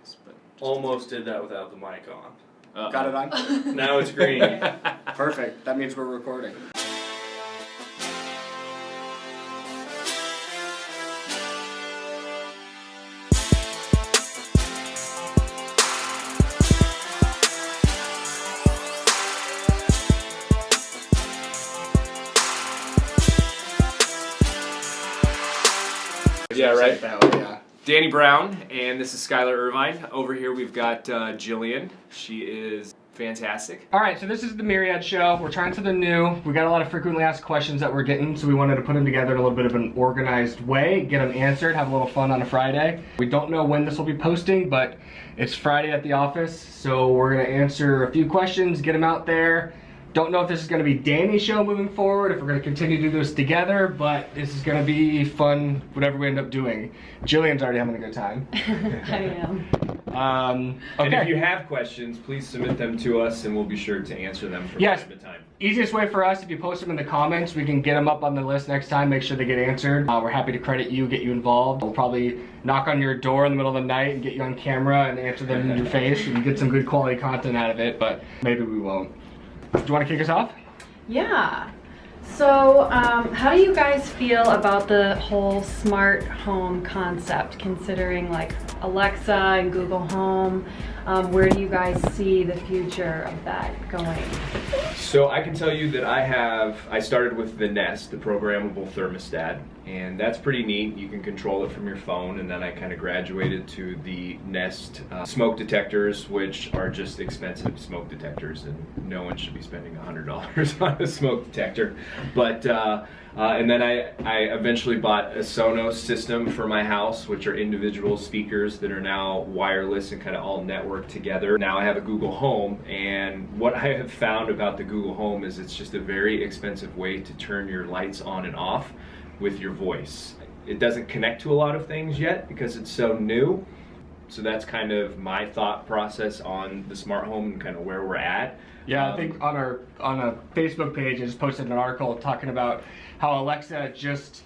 this, but Almost did that without the mic on. Got it on? Now it's green. Perfect. That means we're recording. Yeah, right. Yeah. Danny Brown, and this is Skylar Irvine. Over here we've got Jillian. She is fantastic. All right, so this is the Myriad show. We're trying something new. We got a lot of frequently asked questions that we're getting, so we wanted to put them together in a little bit of an organized way, get them answered, have a little fun on a Friday. We don't know when this will be posting, but it's Friday at the office, so we're gonna answer a few questions, get them out there. Don't know if this is gonna be Danny's show moving forward, if we're gonna continue to do this together, but this is gonna be fun, whatever we end up doing. Jillian's already having a good time. I am. Okay. And if you have questions, please submit them to us, and we'll be sure to answer them from time to time. Easiest way for us, if you post them in the comments, we can get them up on the list next time, make sure they get answered. We're happy to credit you, get you involved. We'll probably knock on your door in the middle of the night and get you on camera and answer them in your face and get some good quality content out of it, but maybe we won't. Do you want to kick us off? Yeah. So, how do you guys feel about the whole smart home concept, considering like Alexa and Google Home? Where do you guys see the future of that going? So I can tell you that I started with the Nest, the programmable thermostat, and that's pretty neat. You can control it from your phone, and then I kind of graduated to the Nest smoke detectors, which are just expensive smoke detectors, and no one should be spending $100 on a smoke detector. But and then I eventually bought a Sonos system for my house, which are individual speakers that are now wireless and kind of all networked together. Now I have a Google Home, and what I have found about the Google Home is it's just a very expensive way to turn your lights on and off with your voice. It doesn't connect to a lot of things yet because it's so new. So that's kind of my thought process on the smart home and kind of where we're at. Yeah, I think on a Facebook page, I just posted an article talking about how Alexa just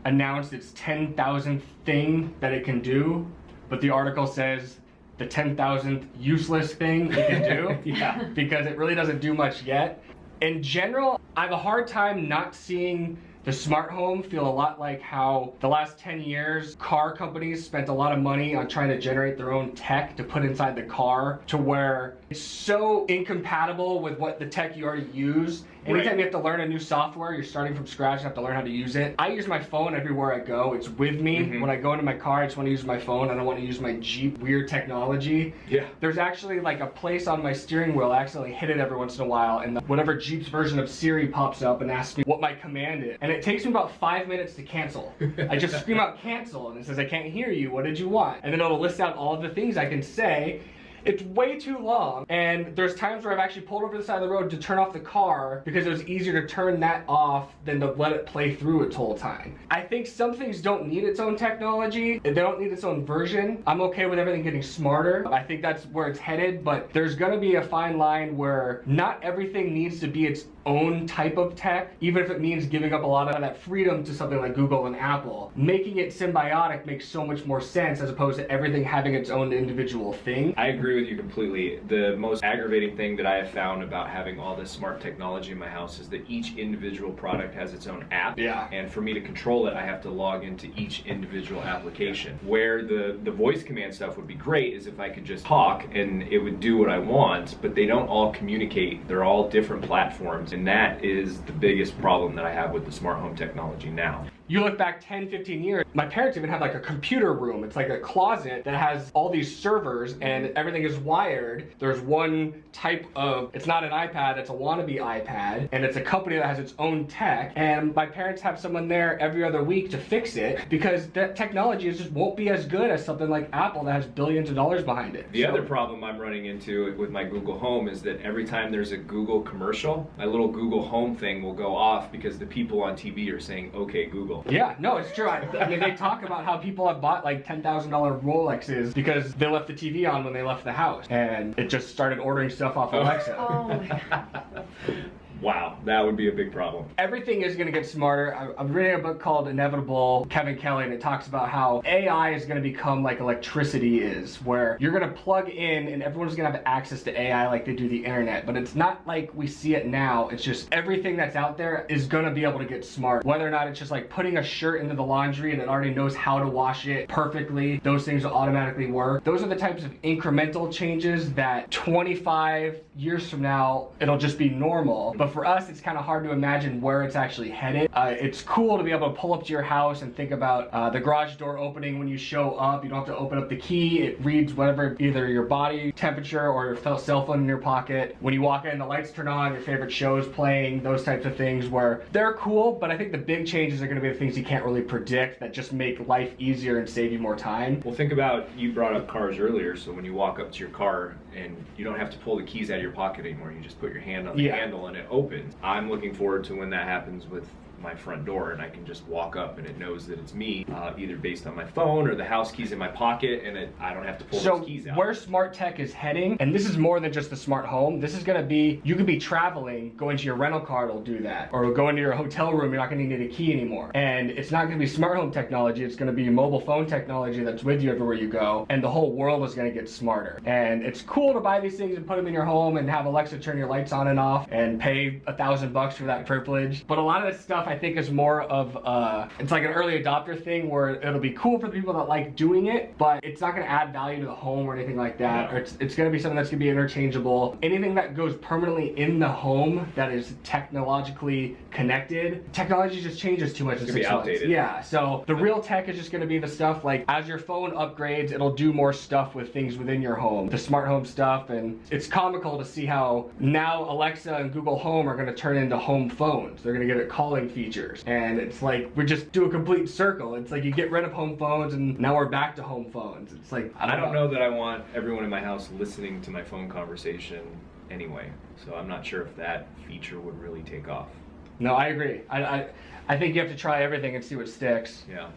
announced its 10,000th thing that it can do, but the article says the 10,000th useless thing it can do. Yeah. Because it really doesn't do much yet. In general, I have a hard time not seeing the smart home feel a lot like how the last 10 years car companies spent a lot of money on trying to generate their own tech to put inside the car, to where it's so incompatible with what the tech you already use. Anytime you have to learn a new software, you're starting from scratch, you have to learn how to use it. I use my phone everywhere I go. It's with me. When I go into my car, I just want to use my phone. I don't want to use my Jeep weird technology. Yeah. There's actually like a place on my steering wheel. I accidentally hit it every once in a while, and whatever Jeep's version of Siri pops up and asks me what my command is. And it takes me about 5 minutes to cancel. I just scream out cancel, and it says, I can't hear you, what did you want? And then it'll list out all of the things I can say. It's way too long, and there's times where I've actually pulled over the side of the road to turn off the car because it was easier to turn that off than to let it play through its whole time. I think some things don't need its own technology, they don't need its own version. I'm okay with everything getting smarter. I think that's where it's headed, but there's gonna be a fine line where not everything needs to be its own type of tech, even if it means giving up a lot of that freedom to something like Google and Apple. Making it symbiotic makes so much more sense as opposed to everything having its own individual thing. I agree with you completely. The most aggravating thing that I have found about having all this smart technology in my house is that each individual product has its own app. Yeah. And for me to control it, I have to log into each individual application. Where the voice command stuff would be great is if I could just talk and it would do what I want, but they don't all communicate. They're all different platforms. And that is the biggest problem that I have with the smart home technology now. You look back 10, 15 years, my parents even had like a computer room. It's like a closet that has all these servers and everything is wired. There's one type of, it's not an iPad, it's a wannabe iPad, and it's a company that has its own tech. And my parents have someone there every other week to fix it because that technology just won't be as good as something like Apple that has billions of dollars behind it. The other problem I'm running into with my Google Home is that every time there's a Google commercial, my little Google Home thing will go off because the people on TV are saying, okay, Google. Yeah, no, it's true. I mean, they talk about how people have bought like $10,000 Rolexes because they left the TV on when they left the house, and it just started ordering stuff off Alexa. Oh my God. Wow, that would be a big problem. Everything is going to get smarter. I'm reading a book called Inevitable, Kevin Kelly, and it talks about how AI is going to become like electricity is, where you're going to plug in and everyone's going to have access to AI like they do the internet. But it's not like we see it now. It's just everything that's out there is going to be able to get smart. Whether or not it's just like putting a shirt into the laundry and it already knows how to wash it perfectly, those things will automatically work. Those are the types of incremental changes that 25 years from now, it'll just be normal. But for us, it's kind of hard to imagine where it's actually headed. It's cool to be able to pull up to your house and think about the garage door opening when you show up. You don't have to open up the key. It reads whatever, either your body temperature or your cell phone in your pocket. When you walk in, the lights turn on, your favorite show's playing, those types of things where they're cool, but I think the big changes are going to be the things you can't really predict that just make life easier and save you more time. Well, think about, you brought up cars earlier, so when you walk up to your car and you don't have to pull the keys out of your pocket anymore, you just put your hand on the handle and it opens. I'm looking forward to when that happens with my front door and I can just walk up and it knows that it's me, either based on my phone or the house keys in my pocket, and I don't have to pull those keys out. So where smart tech is heading, and this is more than just the smart home, this is going to be, you could be traveling, go into your rental car, it'll do that, or go into your hotel room, you're not going to need a key anymore. And it's not going to be smart home technology, it's going to be mobile phone technology that's with you everywhere you go, and the whole world is going to get smarter. And it's cool to buy these things and put them in your home and have Alexa turn your lights on and off and pay $1,000 for that privilege. But a lot of this stuff I think is more of it's like an early adopter thing where it'll be cool for the people that like doing it, but it's not going to add value to the home or anything like that. Or it's going to be something that's going to be interchangeable. Anything that goes permanently in the home that is technologically connected, technology just changes too much. It's going to be outdated. Yeah, so the real tech is just going to be the stuff like as your phone upgrades, it'll do more stuff with things within your home, the smart home stuff. And it's comical to see how now Alexa and Google Home are going to turn into home phones. They're going to give it calling features. And it's like we just do a complete circle. It's like you get rid of home phones and now we're back to home phones. It's like I don't know that I want everyone in my house listening to my phone conversation anyway. So I'm not sure if that feature would really take off. No, I agree. I think you have to try everything and see what sticks. Yeah.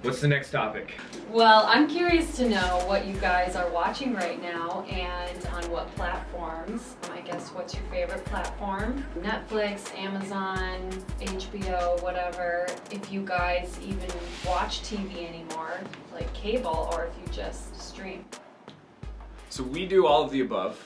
What's the next topic? Well, I'm curious to know what you guys are watching right now and on what platforms. I guess what's your favorite platform? Netflix, Amazon, HBO, whatever. If you guys even watch TV anymore, like cable, or if you just stream. So we do all of the above.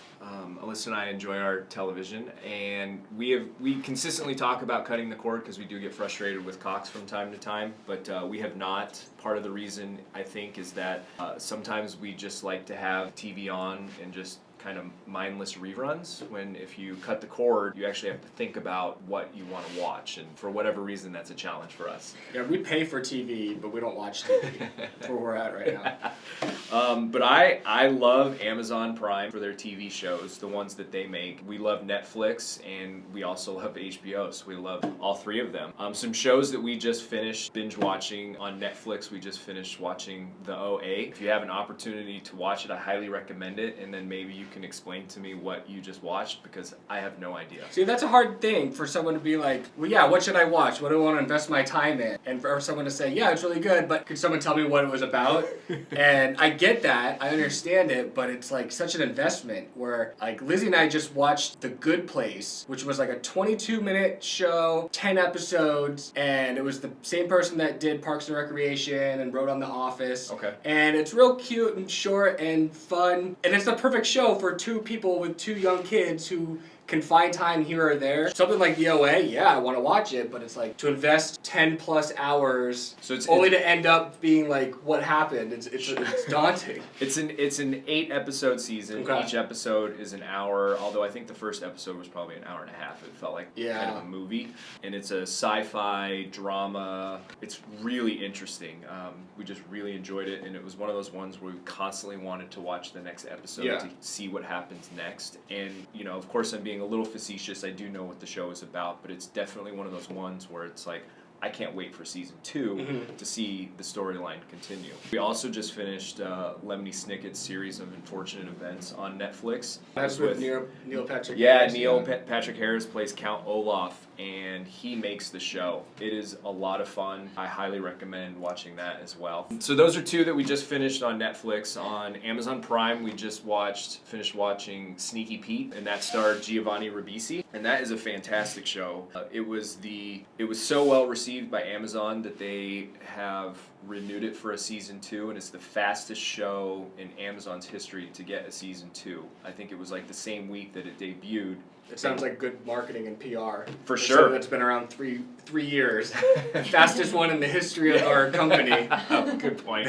Alyssa and I enjoy our television, and we consistently talk about cutting the cord because we do get frustrated with Cox from time to time, but we have not. Part of the reason, I think, is that sometimes we just like to have TV on and just kind of mindless reruns, when if you cut the cord, you actually have to think about what you want to watch, and for whatever reason, that's a challenge for us. Yeah, we pay for TV, but we don't watch TV. That's where we're at right now. But I love Amazon Prime for their TV shows, the ones that they make. We love Netflix, and we also love HBO, so we love all three of them. Some shows that we just finished binge watching on Netflix, we just finished watching The OA. If you have an opportunity to watch it, I highly recommend it, and then maybe you can explain to me what you just watched, because I have no idea. See, that's a hard thing for someone to be like, well, yeah, what should I watch? What do I want to invest my time in? And for someone to say, yeah, it's really good, but could someone tell me what it was about? And I get that, I understand it, but it's like such an investment where like Lizzie and I just watched The Good Place, which was like a 22-minute show, 10 episodes, and it was the same person that did Parks and Recreation and wrote on The Office. Okay. And it's real cute and short and fun, and it's the perfect show for two people with two young kids who can find time here or there. Something like the OA, yeah, I want to watch it, but it's like to invest 10 plus hours only to end up being like, what happened? It's daunting. It's an 8-episode season. Okay. Each episode is an hour, although I think the first episode was probably an hour and a half. It felt like kind of a movie. And it's a sci-fi drama. It's really interesting. We just really enjoyed it, and it was one of those ones where we constantly wanted to watch the next episode to see what happens next. And, you know, of course I'm being a little facetious. I do know what the show is about, but it's definitely one of those ones where it's like, I can't wait for season 2 to see the storyline continue. We also just finished Lemony Snicket's series of unfortunate events on Netflix. That's with Neil Patrick Harris. Yeah, Neil Patrick Harris plays Count Olaf, and he makes the show. It is a lot of fun. I highly recommend watching that as well. So those are two that we just finished on Netflix. On Amazon Prime, we just finished watching Sneaky Pete, and that starred Giovanni Ribisi. and that is a fantastic show. It was so well received by Amazon that they have renewed it for a season 2, and it's the fastest show in Amazon's history to get a season 2. I think it was like the same week that it debuted. It sounds like good marketing and PR. For sure. That's been around three years. Fastest one in the history of our company. Oh, good point.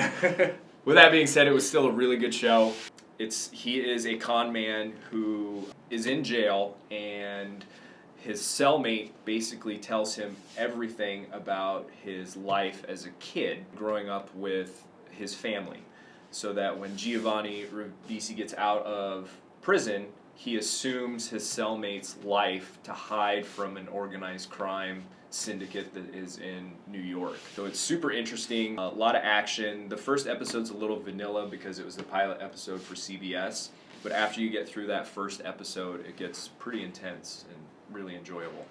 With that being said, it was still a really good show. He is a con man who is in jail, and his cellmate basically tells him everything about his life as a kid growing up with his family, so that when Giovanni Ribisi gets out of prison, he assumes his cellmate's life to hide from an organized crime syndicate that is in New York. So it's super interesting, a lot of action. The first episode's a little vanilla because it was the pilot episode for CBS, but after you get through that first episode, it gets pretty intense and really enjoyable.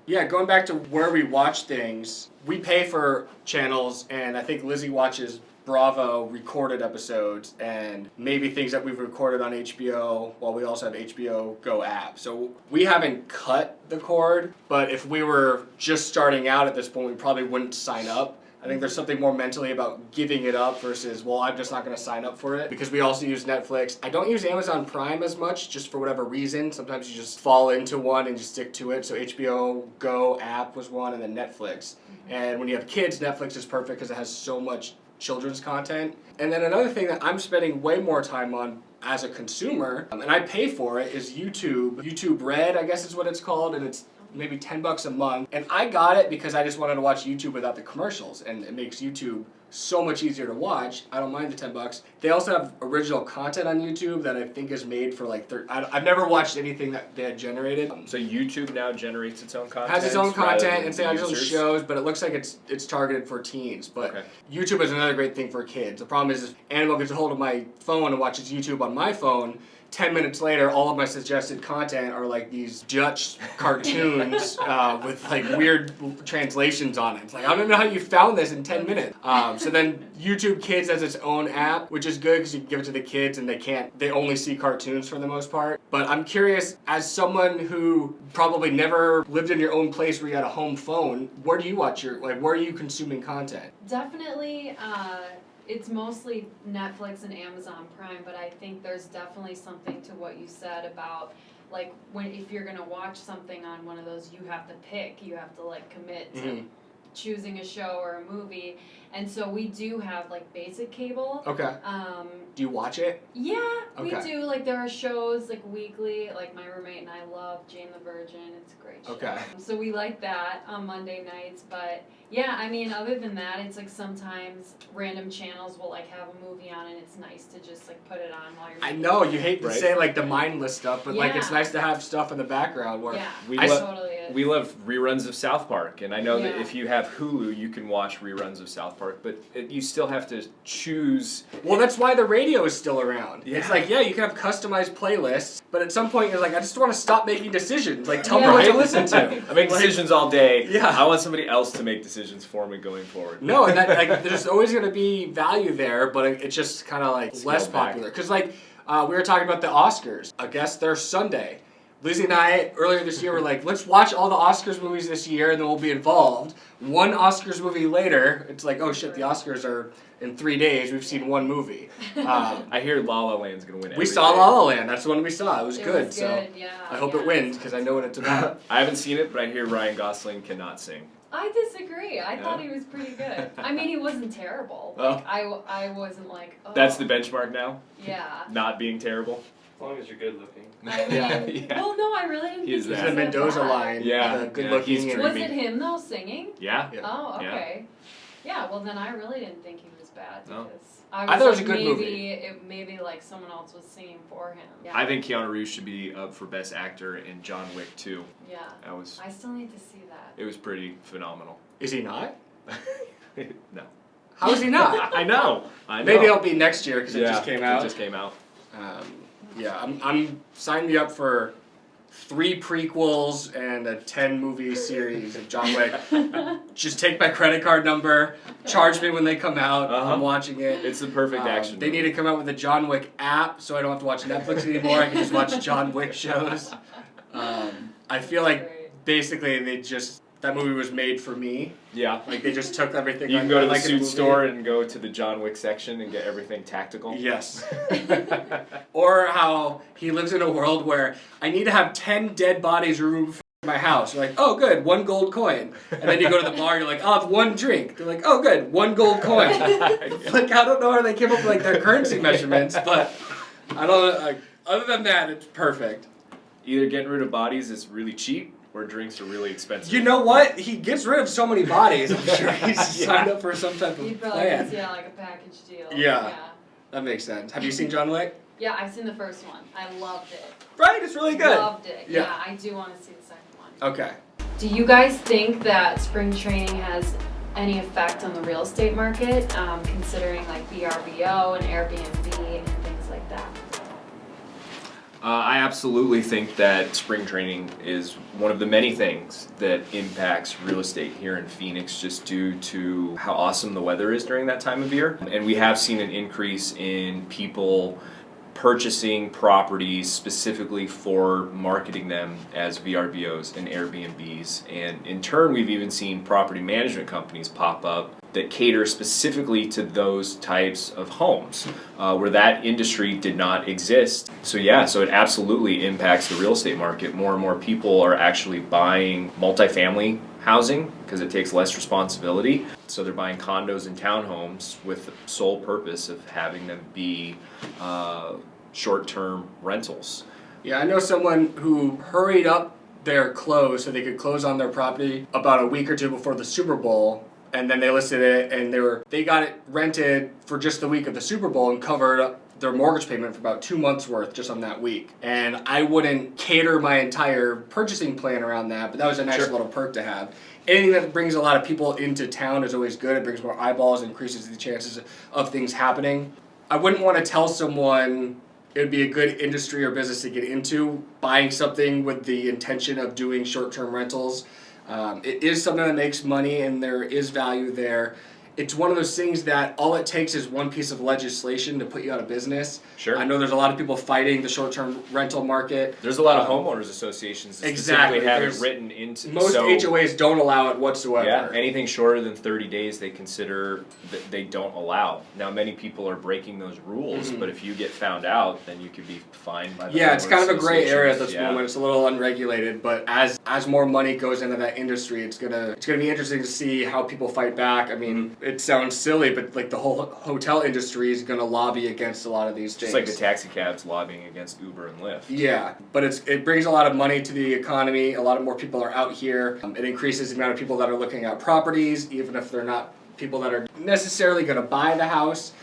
Yeah, going back to where we watch things, we pay for channels, and I think Lizzie watches Bravo recorded episodes and maybe things that we've recorded on HBO, while we also have HBO Go app. So we haven't cut the cord, but if we were just starting out at this point, we probably wouldn't sign up. I think there's something more mentally about giving it up versus, well, I'm just not going to sign up for it, because we also use Netflix. I don't use Amazon Prime as much, just for whatever reason. Sometimes you just fall into one and you stick to it. So HBO Go app was one, and then Netflix. And when you have kids, Netflix is perfect because it has so much children's content. And then another thing that I'm spending way more time on as a consumer, and I pay for it, is YouTube. YouTube Red, I guess is what it's called, and it's maybe $10 a month. And I got it because I just wanted to watch YouTube without the commercials, and it makes YouTube so much easier to watch. I don't mind the $10. They also have original content on YouTube that I think is made for like I've never watched anything that they had generated. So YouTube now generates its own content? Has its own content and its its own shows, but it looks like it's targeted for teens. But okay. YouTube is another great thing for kids. The problem is if Annabelle gets a hold of my phone and watches YouTube on my phone, 10 minutes later, all of my suggested content are like these Dutch cartoons with like weird translations on it. It's like, I don't know how you found this in 10 minutes. So then YouTube Kids has its own app, which is good because you can give it to the kids and they only see cartoons for the most part. But I'm curious, as someone who probably never lived in your own place where you had a home phone, where do you watch where are you consuming content? Definitely, it's mostly Netflix and Amazon Prime, but I think there's definitely something to what you said about like if you're gonna watch something on one of those, you have to pick, you have to like commit to choosing a show or a movie, and so we do have like basic cable. Okay. Do you watch it? Yeah, okay. We do. Like there are shows like weekly. Like my roommate and I love Jane the Virgin. It's a great show. Okay. So we like that on Monday nights, but yeah, I mean, other than that, it's like sometimes random channels will like have a movie on, and it's nice to just like put it on while you're. I know you hate to right? say like the mindless stuff, but like it's Yeah. nice to have stuff in the background where Yeah, We totally is. We love reruns of South Park, and I know that Yeah. if you have Hulu, you can watch reruns of South Park, but you still have to choose. Well, that's why the radio is still around. Yeah. It's like, yeah, you can have customized playlists, but at some point you're like, I just want to stop making decisions. Like, tell me Yeah. what to Right? listen to. I make decisions all day. Yeah. I want somebody else to make decisions for me going forward. No, and that like there's always going to be value there, but it's just kind of like Scale less back. popular. Because like we were talking about the Oscars. I guess they're Sunday. Lizzie and I earlier this year were like, let's watch all the Oscars movies this year, and then we'll be involved. One Oscars movie later, it's like, oh shit, the Oscars are in 3 days. We've seen one movie. I hear La La Land's gonna win. We every saw day. La La Land. That's the one we saw. It was It good. was So good, yeah, I hope yeah. it wins because I know what it's about. I haven't seen it, but I hear Ryan Gosling cannot sing. I disagree. I Yeah? thought he was pretty good. I mean, he wasn't terrible. Oh. Like, I wasn't like, oh. That's the benchmark now. Yeah. Not being terrible. As long as you're good looking. I mean, Yeah. well, no, I really didn't He is think that. he The was Mendoza that bad. line. Yeah, The good yeah, looking. he's and- Was dreamy. it him though singing? Yeah. Yeah. Oh, Yeah. okay. Yeah, well then I really didn't think he was bad No. because I thought it was like, a good maybe maybe like someone else was singing for him. Yeah. I think Keanu Reeves should be up for Best Actor in John Wick 2. Yeah. It I still need to see that. was pretty phenomenal. Is he not? No. How is he not? I know. Maybe it'll be next year because it Yeah, just came out. It just came out. Yeah, I'm signing me up for 3 prequels and a 10 movie series of John Wick. Just take my credit card number, charge me when they come out. Uh-huh. I'm watching it. It's the perfect action. They need to come out with a John Wick app so I don't have to watch Netflix anymore. I can just watch John Wick shows. I feel like basically that movie was made for me. Yeah. Like they just took everything. You can go to the like in suit movie. store and go to the John Wick section and get everything tactical. Yes. Or how he lives in a world where I need to have 10 dead bodies removed from my house. You're like, oh good, 1 gold coin. And then you go to the bar, you're like, I'll have 1 drink. They're like, oh good, 1 gold coin. Like I don't know how they came up with like their currency measurements, but I don't. Like, other than that, it's perfect. Either getting rid of bodies is really cheap, or drinks are really expensive. You know what? He gets rid of so many bodies. I'm sure he's signed up for some type of You'd probably plan. yeah, like a package deal. Yeah. That makes sense. Have you seen John Wick? Yeah, I've seen the first one. I loved it. Right, it's really good. Loved it. Yeah. Yeah, I do want to see the second one. Okay. Do you guys think that spring training has any effect on the real estate market, considering like VRBO and Airbnb and things like that? I absolutely think that spring training is one of the many things that impacts real estate here in Phoenix just due to how awesome the weather is during that time of year. And we have seen an increase in people purchasing properties specifically for marketing them as VRBOs and Airbnbs. And in turn, we've even seen property management companies pop up that cater specifically to those types of homes where that industry did not exist. So it absolutely impacts the real estate market. More and more people are actually buying multifamily housing because it takes less responsibility. So they're buying condos and townhomes with the sole purpose of having them be short-term rentals. Yeah, I know someone who hurried up their close so they could close on their property about a week or two before the Super Bowl. And then they listed it, and they got it rented for just the week of the Super Bowl and covered up their mortgage payment for about 2 months worth just on that week. And I wouldn't cater my entire purchasing plan around that, but that was a nice little perk to have. Anything that brings a lot of people into town is always good. It brings more eyeballs, increases the chances of things happening. I wouldn't want to tell someone it would be a good industry or business to get into, buying something with the intention of doing short-term rentals. It is something that makes money and there is value there. It's one of those things that all it takes is one piece of legislation to put you out of business. Sure. I know there's a lot of people fighting the short-term rental market. There's a lot of homeowners associations that Exactly. specifically have it written into... Most HOAs don't allow it whatsoever. Yeah, anything shorter than 30 days they consider that they don't allow. Now, many people are breaking those rules, but if you get found out, then you could be fined by the Yeah, it's kind of a gray area at this associations. moment. It's a little unregulated, but as more money goes into that industry, it's gonna be interesting to see how people fight back. I mean, it sounds silly, but like the whole hotel industry is gonna lobby against a lot of these things. Just like the taxi cabs lobbying against Uber and Lyft. Yeah, but it brings a lot of money to the economy. A lot of more people are out here. It increases the amount of people that are looking at properties, even if they're not people that are necessarily going to buy the house.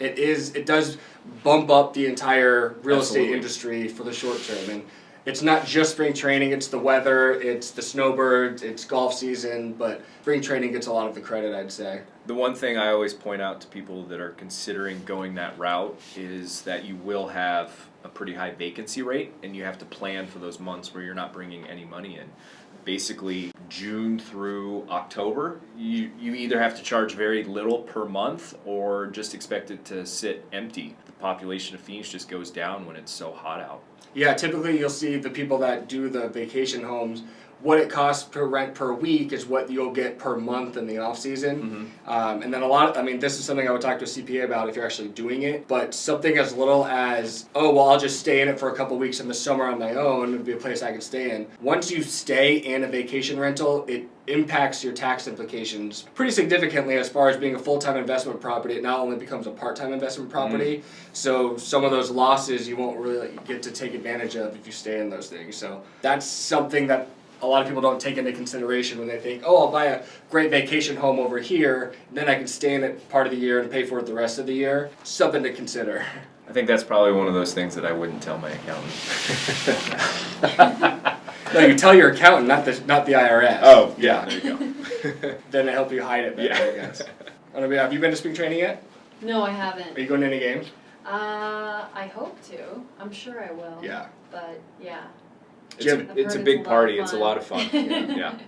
It does bump up the entire real estate industry for the short term. And it's not just spring training, it's the weather, it's the snowbirds, it's golf season, but spring training gets a lot of the credit, I'd say. The one thing I always point out to people that are considering going that route is that you will have a pretty high vacancy rate, and you have to plan for those months where you're not bringing any money in. Basically, June through October, you either have to charge very little per month or just expect it to sit empty. The population of Phoenix just goes down when it's so hot out. Yeah, typically you'll see the people that do the vacation homes, what it costs per rent per week is what you'll get per month in the off season. And then this is something I would talk to a CPA about if you're actually doing it, but something as little as, I'll just stay in it for a couple weeks in the summer on my own, it would be a place I could stay in. Once you stay in a vacation rental, it impacts your tax implications pretty significantly as far as being a full-time investment property. It not only becomes a part-time investment property, so some of those losses you won't really get to take advantage of if you stay in those things. So that's something that a lot of people don't take into consideration when they think, I'll buy a great vacation home over here, and then I can stay in it part of the year and pay for it the rest of the year. Something to consider. I think that's probably one of those things that I wouldn't tell my accountant. No, you tell your accountant, not the IRS. Oh, yeah, there you go. Then they help you hide it better, I guess. Have you been to spring training yet? No, I haven't. Are you going to any games? I hope to. I'm sure I will. Yeah. But yeah. It's a big party. It's a lot of fun. Yeah.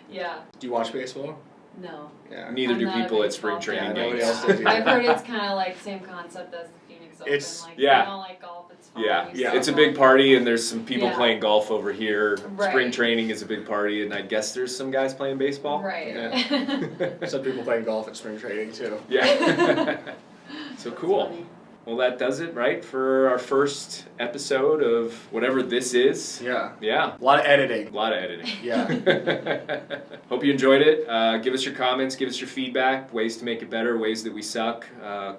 Yeah. Do you watch baseball? No. Yeah. Neither I'm do not a people at baseball spring training fan. games. Nobody else does either. I've heard it's kind of like same concept as the Phoenix parties open. It's- like, yeah. if you don't like golf, it's fine. Yeah, You it's a still big want- party, and there's some people Yeah. playing golf over here. Right. Spring training is a big party, and I guess there's some guys playing baseball. Right. Yeah. Some people playing golf at spring training too. Yeah. So That's cool. funny. Well, that does it, right, for our first episode of whatever this is. Yeah. Yeah. A lot of editing. A lot of editing. Yeah. Hope you enjoyed it. Give us your comments, give us your feedback, ways to make it better, ways that we suck,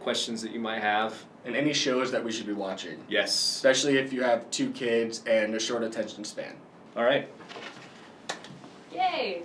questions that you might have. And any shows that we should be watching. Yes. Especially if you have 2 kids and a short attention span. All right. Yay!